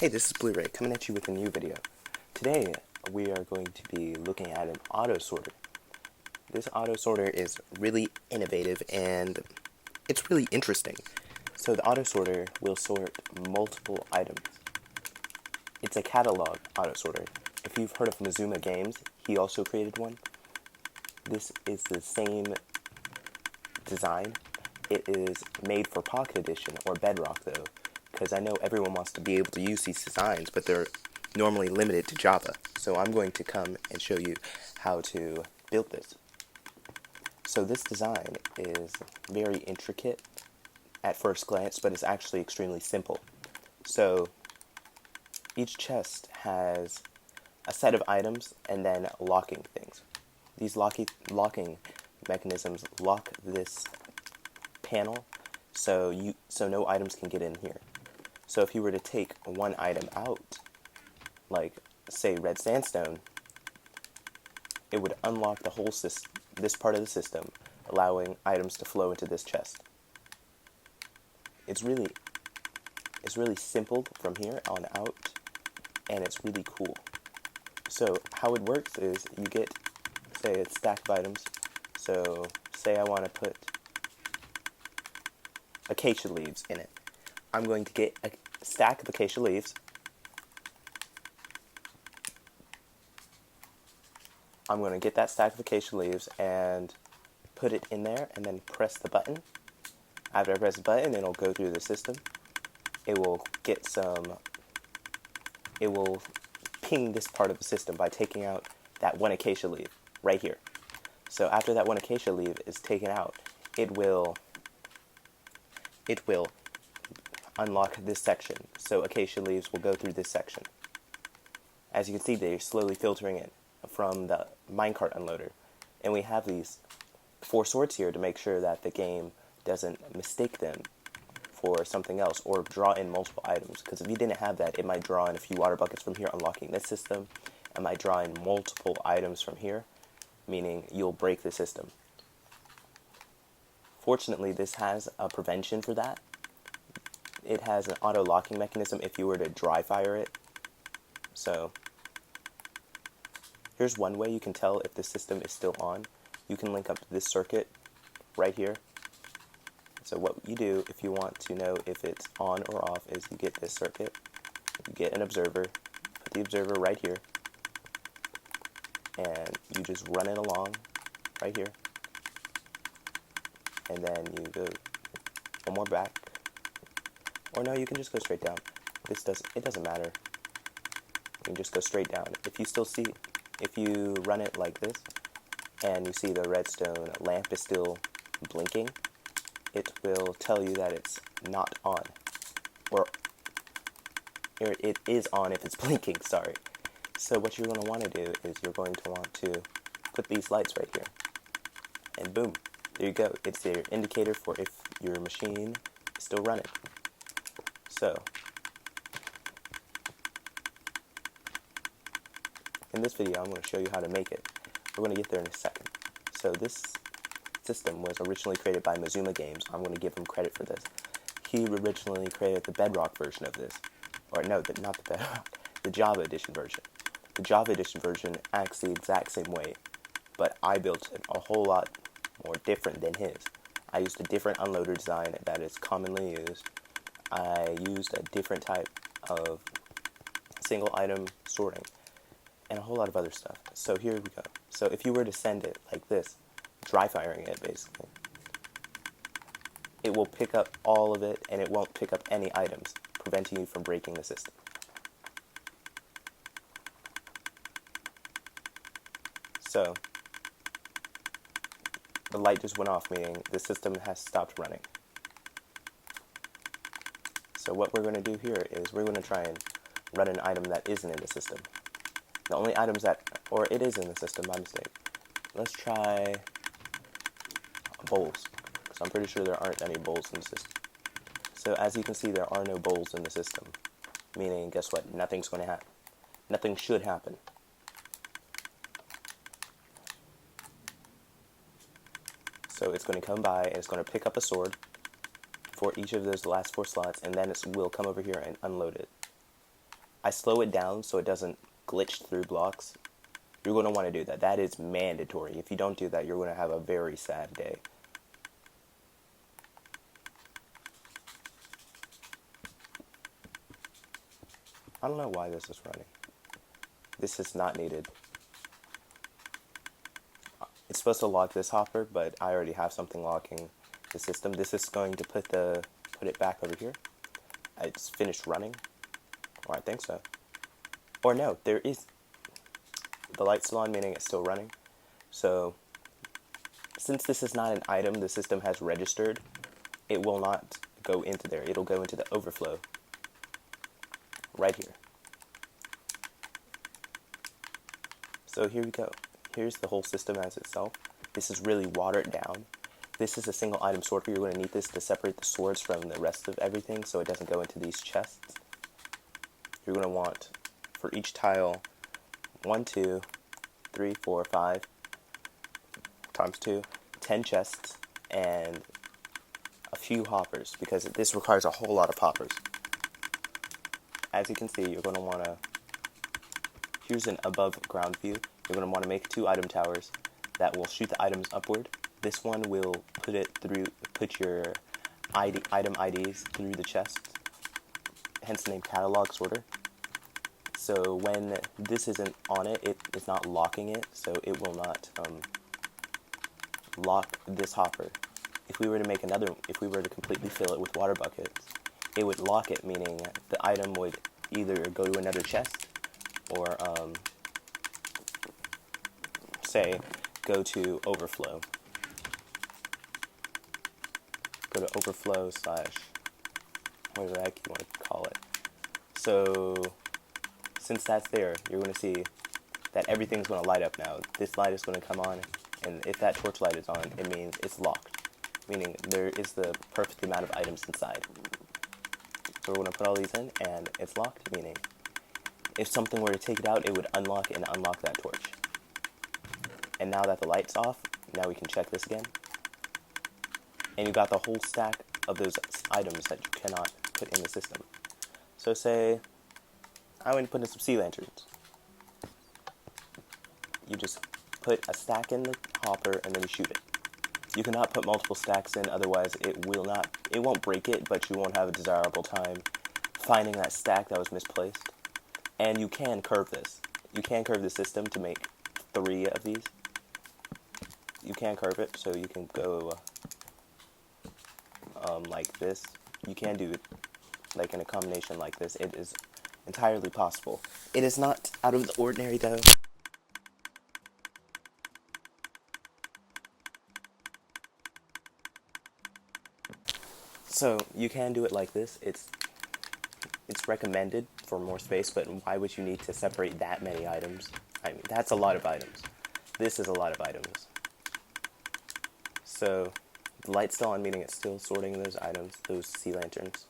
Hey, this is Blu-ray coming at you with a new video. Today, we are going to be looking at an auto sorter. This auto sorter is really innovative and it's really interesting. So the auto sorter will sort multiple items. It's a catalog auto sorter. If you've heard of Mazuma games, he also created one. This is the same design. It is made for Pocket Edition or Bedrock though, because I know everyone wants to be able to use these designs, but they're normally limited to Java. So I'm going to come and show you how to build this. So this design is very intricate at first glance, but it's actually extremely simple. So each chest has a set of items and then locking things. These locking mechanisms lock this panel so no items can get in here. So if you were to take one item out, like say red sandstone, it would unlock the whole this part of the system, allowing items to flow into this chest. It's really simple from here on out, and it's really cool. So how it works is you get, say, a stack of items. So say I want to put acacia leaves in it. I'm going to get a stack of acacia leaves. I'm going to get that stack of acacia leaves and put it in there and then press the button. After I press the button, it'll go through the system. It will ping this part of the system by taking out that one acacia leaf right here. So after that one acacia leaf is taken out, it will unlock this section. So acacia leaves will go through this section. As you can see, they're slowly filtering in from the minecart unloader. And we have these 4 sorts here to make sure that the game doesn't mistake them for something else or draw in multiple items. Because if you didn't have that, it might draw in a few water buckets from here, unlocking this system. It might draw in multiple items from here, meaning you'll break the system. Fortunately, this has a prevention for that. It has an auto locking mechanism if you were to dry fire it. So here's one way you can tell if the system is still on. You can link up to this circuit right here. So what you do if you want to know if it's on or off is you get this circuit, you get an observer, put the observer right here, and you just run it along right here. And then you go one more back. Or no, you can just go straight down. It doesn't matter. You can just go straight down. If you run it like this, and you see the redstone lamp is still blinking, it will tell you that it's not on. Or it is on if it's blinking, sorry. So what you're going to want to do is you're going to want to put these lights right here. And boom, there you go. It's your indicator for if your machine is still running. So, in this video, I'm going to show you how to make it. We're going to get there in a second. So this system was originally created by Mazuma Games. I'm going to give him credit for this. He originally created the Bedrock version of this. Or no, not the Bedrock, the Java Edition version. The Java Edition version acts the exact same way, but I built it a whole lot more different than his. I used a different unloader design that is commonly used. I used a different type of single item sorting and a whole lot of other stuff. So here we go. So if you were to send it like this, dry firing it basically, it will pick up all of it and it won't pick up any items, preventing you from breaking the system. So the light just went off, meaning the system has stopped running. So what we're going to do here is we're going to try and run an item that isn't in the system. The only items or it is in the system, my mistake. Let's try bowls, because I'm pretty sure there aren't any bowls in the system. So as you can see, there are no bowls in the system, meaning guess what? Nothing's going to happen. Nothing should happen. So it's going to come by and it's going to pick up a sword for each of those last 4 slots, and then it will come over here and unload it. I slow it down so it doesn't glitch through blocks. You're going to want to do that. That is mandatory. If you don't do that, you're going to have a very sad day. I don't know why this is running. This is not needed. It's supposed to lock this hopper, but I already have something locking the system. This is going to put it back over here. It's finished running. Or I think so. Or no, there is the light's still on, meaning it's still running. So since this is not an item the system has registered, it will not go into there. It'll go into the overflow right here. So here we go. Here's the whole system as itself. This is really watered down. This is a single item sorter. You're going to need this to separate the swords from the rest of everything so it doesn't go into these chests. You're going to want, for each tile, 1, 2, 3, 4, 5, times 2, 10 chests, and a few hoppers, because this requires a whole lot of hoppers. As you can see, you're going to want to, here's an above ground view. You're going to want to make 2 item towers that will shoot the items upward. This one will put your item IDs through the chest, hence the name catalog sorter. So when this isn't on it, it is not locking it, so it will not lock this hopper. If we were to completely fill it with water buckets, it would lock it, meaning the item would either go to another chest or say go to overflow. Go to overflow slash whatever the heck you want to call it. So since that's there, you're going to see that everything's going to light up now. This light is going to come on, and if that torch light is on, it means it's locked, meaning there is the perfect amount of items inside. So we're going to put all these in, and it's locked, meaning if something were to take it out, it would unlock that torch. And now that the light's off, now we can check this again. And you got the whole stack of those items that you cannot put in the system. So say I want to put in some sea lanterns. You just put a stack in the hopper and then you shoot it. You cannot put multiple stacks in, otherwise it won't break it, but you won't have a desirable time finding that stack that was misplaced. And you can curve this. You can curve the system to make 3 of these. You can curve it, so you can go like this. You can do it like in a combination like this. It is entirely possible. It is not out of the ordinary, though. So you can do it like this. It's recommended for more space, but why would you need to separate that many items? I mean, that's a lot of items. This is a lot of items. So the light's still on, meaning it's still sorting those items, those sea lanterns.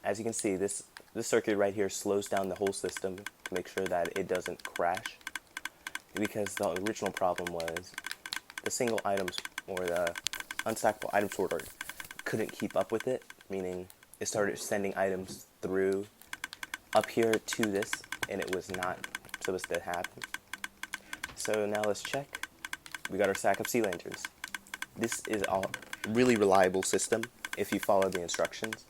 As you can see, this circuit right here slows down the whole system to make sure that it doesn't crash, because the original problem was the single items or the unstackable item sorter couldn't keep up with it, meaning it started sending items through up here to this, and it was not supposed to happen. So now let's check. We got our stack of sea lanterns. This is a really reliable system if you follow the instructions.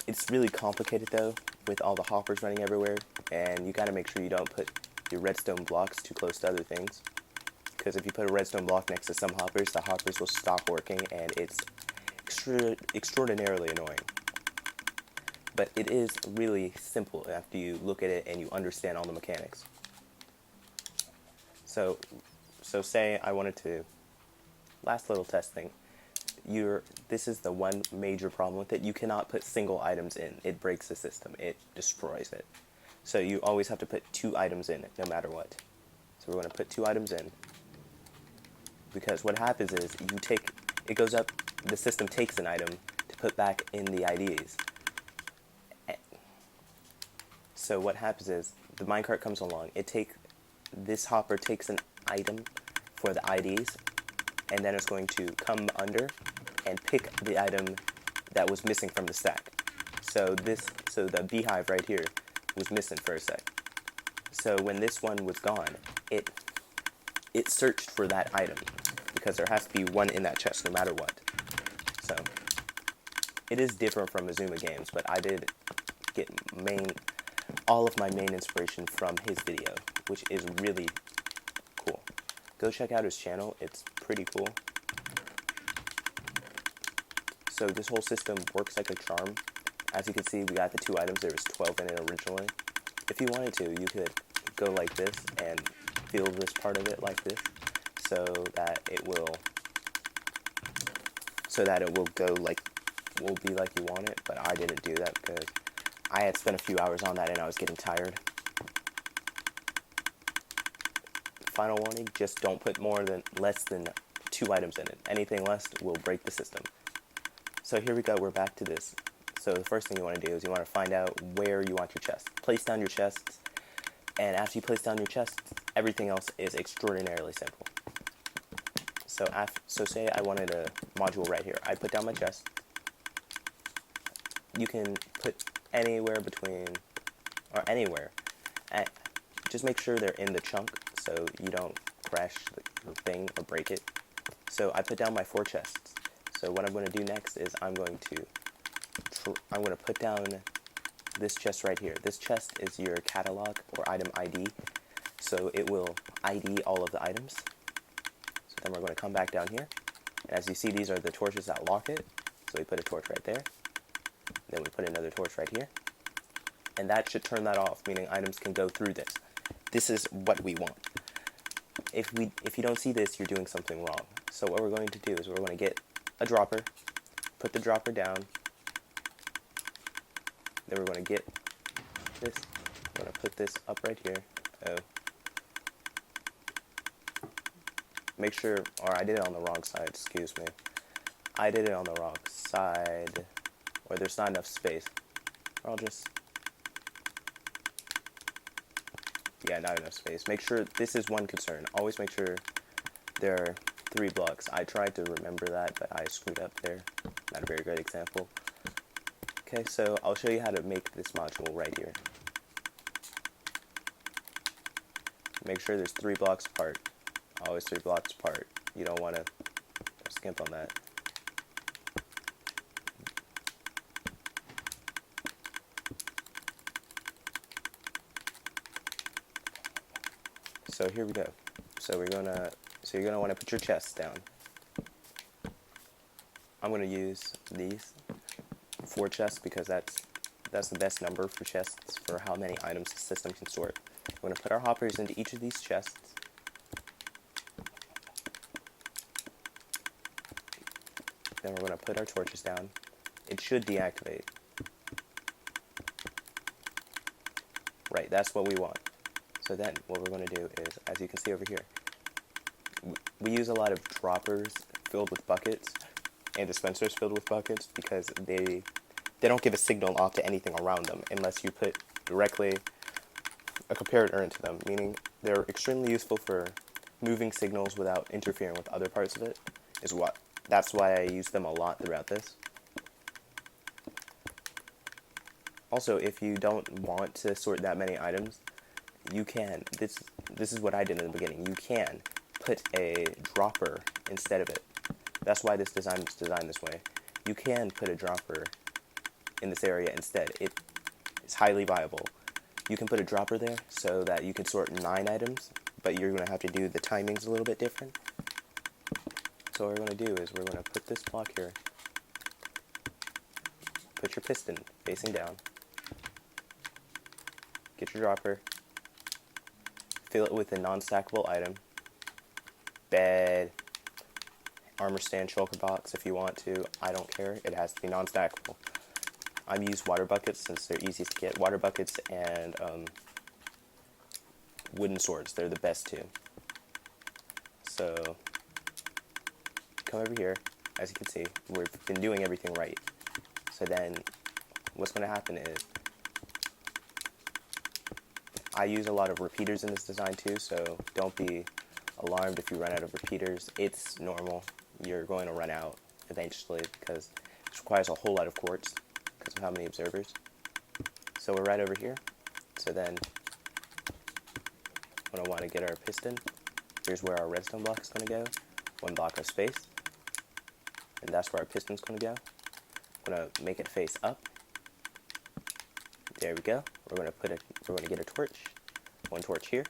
It's really complicated though, with all the hoppers running everywhere, and you gotta make sure you don't put your redstone blocks too close to other things, because if you put a redstone block next to some hoppers, the hoppers will stop working, and it's extraordinarily annoying. But it is really simple after you look at it and you understand all the mechanics. So say I wanted to, last little test thing, this is the one major problem with it. You cannot put single items in. It breaks the system. It destroys it. So you always have to put 2 items in, no matter what. So we're going to put 2 items in, because what happens is it goes up, the system takes an item to put back in the IDs. So what happens is the minecart comes along. This hopper takes an item for the IDs, and then it's going to come under and pick the item that was missing from the stack. So the beehive right here, was missing for a sec. So when this one was gone, it searched for that item because there has to be one in that chest no matter what. So it is different from Mazuma games, but I did get all of my main inspiration from his video, which is really cool. Go check out his channel, it's pretty cool. So this whole system works like a charm. As you can see, we got the 2 items. There was 12 in it originally. If you wanted to, you could go like this and fill this part of it like this, so that it will be like you want it. But I didn't do that because I had spent a few hours on that and I was getting tired. Final warning, just don't put less than 2 items in it. Anything less will break the system. So here we go, we're back to this. So the first thing you want to do is you want to find out where you want your chest. Place down your chests, and after you place down your chests, everything else is extraordinarily simple. So say I wanted a module right here. I put down my chest. You can put anywhere just make sure they're in the chunk so you don't crash the thing or break it. So I put down my 4 chests. So what I'm going to do next is I'm going to put down this chest right here. This chest is your catalog or item ID, so it will ID all of the items. So then we're going to come back down here, and as you see, these are the torches that lock it. So we put a torch right there, then we put another torch right here, and that should turn that off, meaning items can go through this. This is what we want. If you don't see this, you're doing something wrong. So what we're going to do is we're going to get a dropper, put the dropper down, then we're going to get this, I'm going to put this up right here. Oh. Make sure, or I did it on the wrong side, excuse me. I did it on the wrong side, or there's not enough space. Or I'll just, yeah, not enough space. Make sure, this is one concern, always make sure there are 3 blocks. I tried to remember that, but I screwed up there. Not a very good example. Okay, so I'll show you how to make this module right here. Make sure there's 3 blocks apart. Always 3 blocks apart. You don't want to skimp on that. So here we go. So you're gonna want to put your chests down. I'm gonna use these 4 chests because that's the best number for chests for how many items the system can sort. We're gonna put our hoppers into each of these chests. Then we're gonna put our torches down. It should deactivate. Right, that's what we want. So then what we're going to do is, as you can see over here, we use a lot of droppers filled with buckets and dispensers filled with buckets because they don't give a signal off to anything around them unless you put directly a comparator into them, meaning they're extremely useful for moving signals without interfering with other parts of it. That's why I use them a lot throughout this. Also, if you don't want to sort that many items, you can, this is what I did in the beginning, you can put a dropper instead of it. That's why this design was designed this way. You can put a dropper in this area instead. It is highly viable. You can put a dropper there so that you can sort 9 items, but you're going to have to do the timings a little bit different. So what we're going to do is we're going to put this block here, put your piston facing down, get your dropper, fill it with a non-stackable item, bed, armor stand, shulker box if you want to. I don't care, it has to be non-stackable. I'm used water buckets since they're easiest to get. Water buckets and wooden swords, they're the best too. So come over here. As you can see, we've been doing everything right. So then what's going to happen is I use a lot of repeaters in this design too, so don't be alarmed if you run out of repeaters. It's normal. You're going to run out eventually because it requires a whole lot of quartz because of how many observers. So we're right over here. So then, when I want to get our piston, here's where our redstone block is going to go. 1 block of space. And that's where our piston's going to go. I'm going to make it face up. There we go. We're going to get a torch. 1 torch here.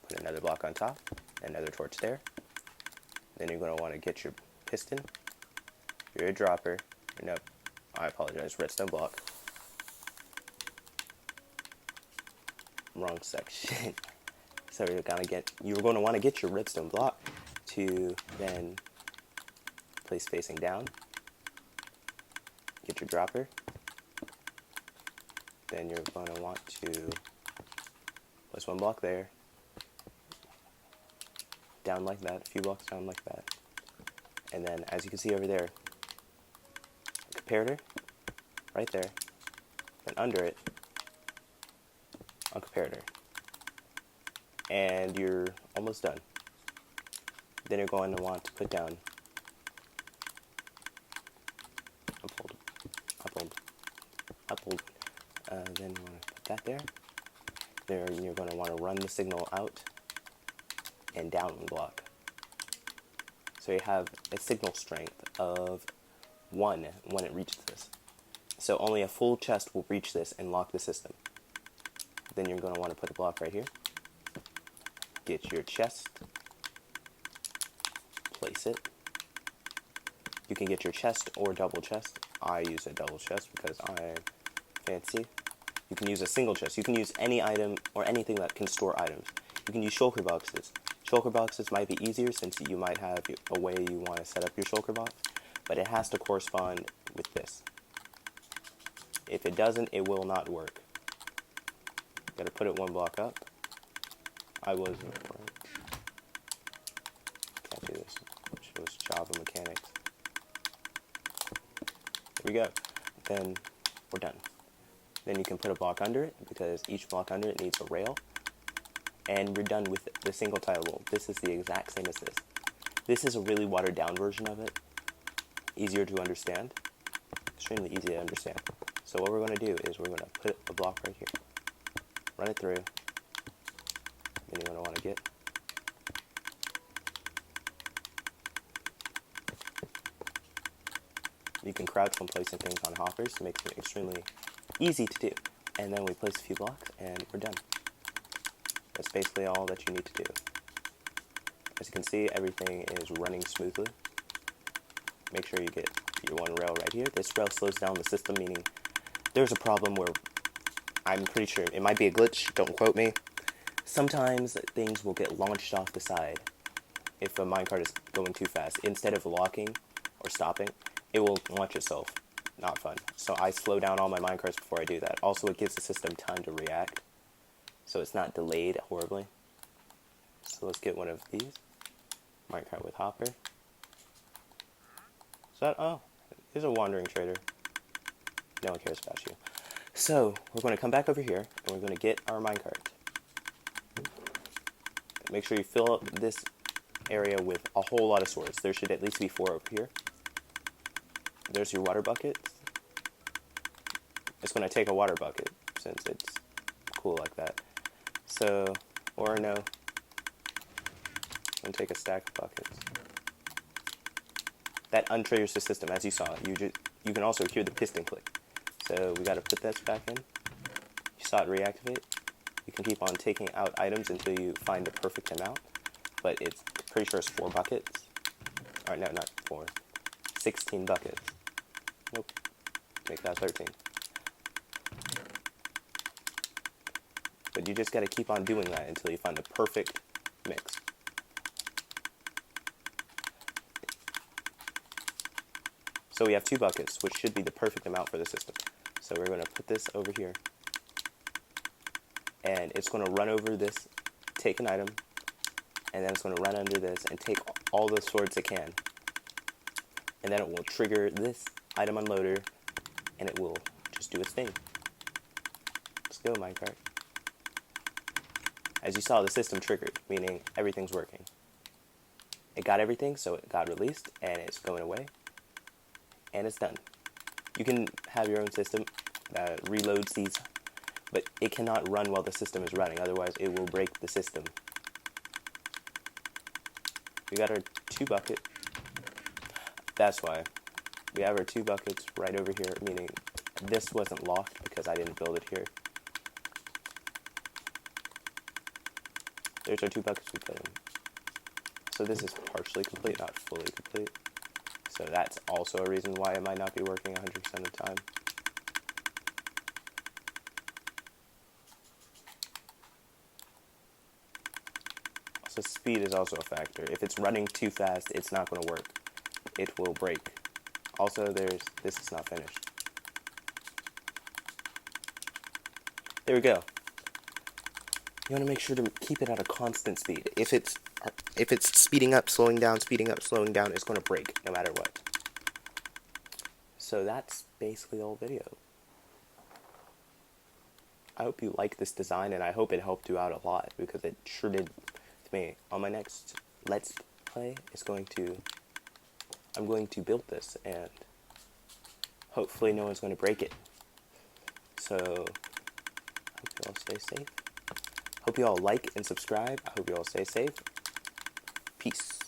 Put another block on top. Another torch there. Then you're going to want to get your piston, your dropper. Nope, I apologize. Redstone block. Wrong section. So you're going to want to get your redstone block to then place facing down. Get your dropper. Then you're going to want to place 1 block there. Down like that, a few blocks down like that. And then, as you can see over there, comparator, right there. Then under it, a comparator. And you're almost done. Then you're going to want to put down uphold. Then you want to put that there. There, you're going to want to run the signal out and down 1 block. So you have a signal strength of 1 when it reaches this. So only a full chest will reach this and lock the system. Then you're going to want to put a block right here. Get your chest. Place it. You can get your chest or double chest. I use a double chest because I'm fancy. You can use a single chest. You can use any item or anything that can store items. You can use shulker boxes. Shulker boxes might be easier since you might have a way you want to set up your shulker box, but it has to correspond with this. If it doesn't, it will not work. Gotta put it 1 block up. I was can't do this. Shows Java mechanics. Here we go. Then we're done. Then you can put a block under it because each block under it needs a rail. And we're done with the single tile wall. This is the exact same as this. This is a really watered down version of it. Easier to understand. Extremely easy to understand. So what we're going to do is we're going to put a block right here. Run it through. Then you're going to want to get you can crouch when placing things on hoppers. It makes it extremely easy to do. And then we place a few blocks and we're done. That's basically all that you need to do. As you can see, everything is running smoothly. Make sure you get your 1 rail right here. This rail slows down the system, meaning there's a problem where I'm pretty sure it might be a glitch, don't quote me. Sometimes things will get launched off the side if a minecart is going too fast. Instead of locking or stopping, it will launch itself. Not fun. So I slow down all my minecarts before I do that. Also, it gives the system time to react, so it's not delayed horribly. So let's get one of these. Minecart with hopper. Oh, there's a wandering trader. No one cares about you. So we're going to come back over here and we're going to get our minecart. Make sure you fill up this area with a whole lot of swords. There should at least be 4 over here. There's your water buckets. It's going to take a water bucket since it's cool like that. So, or no, I'm going to take a stack of buckets. That untriggers the system, as you saw. You can also hear the piston click. So we got to put this back in. You saw it reactivate. You can keep on taking out items until you find the perfect amount. But it's pretty sure it's 4 buckets. Alright, no, not 4. 16 buckets. Nope. Make that 13. But you just got to keep on doing that until you find the perfect mix. So we have 2 buckets, which should be the perfect amount for the system. So we're going to put this over here. And it's going to run over this, take an item, and then it's going to run under this and take all the swords it can. And then it will trigger this item unloader, and it will just do its thing. Let's go, minecart. As you saw, the system triggered, meaning everything's working. It got everything, so it got released, and it's going away. And it's done. You can have your own system that reloads these but it cannot run while the system is running, otherwise it will break the system. We got our 2 bucket. That's why. We have our 2 buckets right over here, meaning this wasn't locked because I didn't build it here. There's our 2 buckets we put in. So this is partially complete, not fully complete. So that's also a reason why it might not be working 100% of the time. So speed is also a factor. If it's running too fast, it's not going to work. It will break. Also, this is not finished. There we go. You want to make sure to keep it at a constant speed. If it's speeding up, slowing down, it's going to break no matter what. So that's basically the whole video. I hope you like this design, and I hope it helped you out a lot, because it sure did to me. On my next Let's Play, I'm going to build this, and hopefully no one's going to break it. So, hope you all stay safe. Hope you all like and subscribe. I hope you all stay safe. Peace.